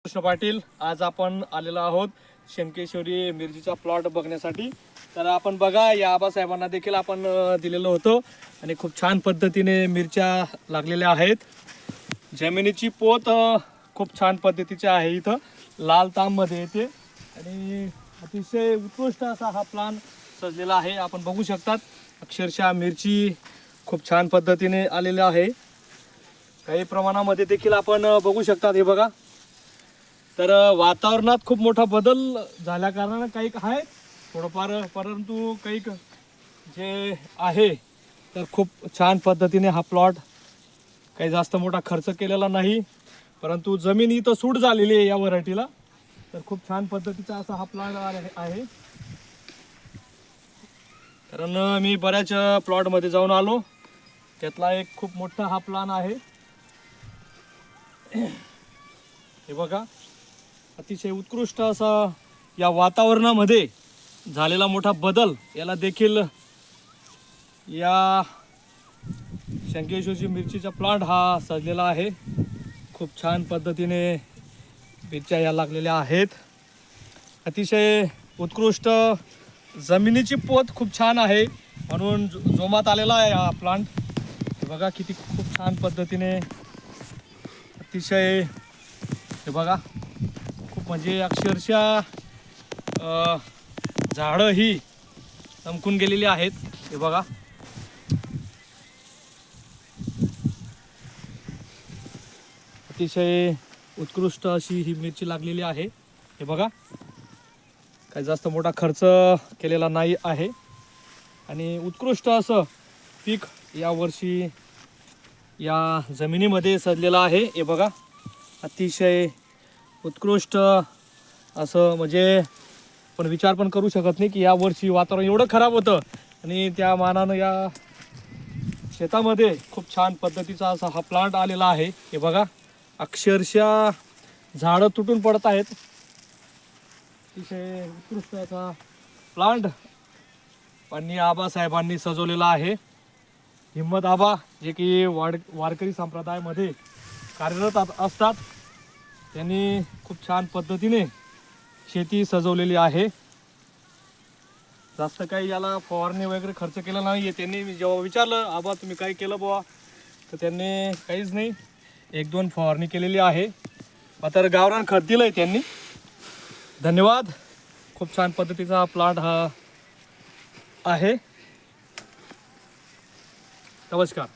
कृष्ण पाटील, आज आपण आलेलो आहोत शंकेश्वरी मिरचीचा प्लॉट बघण्यासाठी। तर आपण बघा, या आबासाहेबांना देखील आपण दिलेलं होतं आणि खूप छान पद्धतीने मिरच्या लागलेल्या आहेत। जमिनीची पोत खूप छान पद्धतीची आहे, इथं लाल तांबमध्ये येते आणि अतिशय उत्कृष्ट असा हा प्लॉट सजलेला आहे। आपण बघू शकतात, अक्षरशः मिरची खूप छान पद्धतीने आलेली आहे। काही प्रमाणामध्ये देखील आपण बघू शकतात, हे बघा। तर वातावरणात खूप मोठा बदल झाल्या कारणाने काही आहे थोडंफार, परंतु काही जे आहे तर खूप छान पद्धतीने हा प्लॉट, काही जास्त मोठा खर्च केलेला नाही, परंतु जमीन इथं सूट झालेली आहे या व्हरायटीला। तर खूप छान पद्धतीचा असा हा प्लॉट आहे। कारण मी बऱ्याच प्लॉटमध्ये जाऊन आलो, त्यातला एक खूप मोठा हा प्लॉट आहे। हे बघा, अतिशय उत्कृष्ट असा या वातावरणामध्ये झालेला मोठा बदल, याला देखील या शंकेश्वरी मिरचीचा प्लांट हा सजलेला आहे। खूप छान पद्धतीने मिरच्या या लागलेल्या आहेत। अतिशय उत्कृष्ट जमिनीची पोत खूप छान आहे, म्हणून जोमात आलेला आहे हा प्लांट। हे बघा किती खूप छान पद्धतीने, अतिशय हे बघा, खूप म्हणजे अक्षरशः झाडं ही चमकून गेलेली आहेत। हे बघा, अतिशय उत्कृष्ट अशी ही मिरची लागलेली आहे। हे बघा, काही जास्त मोठा खर्च केलेला नाही आहे आणि उत्कृष्ट असं पीक यावर्षी या जमिनीमध्ये सजलेलं आहे। हे बघा, अतिशय उत्कृष्ट असं, म्हणजे पण विचार पण करू शकत नाही की या वर्षी वातावरण एवढं खराब होतं आणि त्या मानानं या शेतामध्ये खूप छान पद्धतीचा असा हा प्लांट आलेला आहे। हे बघा, अक्षरशः झाडं तुटून पडत आहेत। अतिशय उत्कृष्ट असा प्लांट आणि आबासाहेबांनी सजवलेला आहे। हिम्मत आबा, जे की वारकरी संप्रदायामध्ये कार्यरत असतात, त्यांनी खूप छान पद्धतीने शेती सजवलेली आहे। जास्त काही याला फवारणी वगैरे खर्च केला नाही आहे। त्यांनी जेव्हा विचारलं, आबा तुम्ही काय केलं बुवा, तर त्यांनी काहीच नाही, एक दोन फवारणी केलेली आहे, मात्र गावरान खत दिलं आहे त्यांनी। धन्यवाद। खूप छान पद्धतीचा हा प्लांट हा आहे। नमस्कार।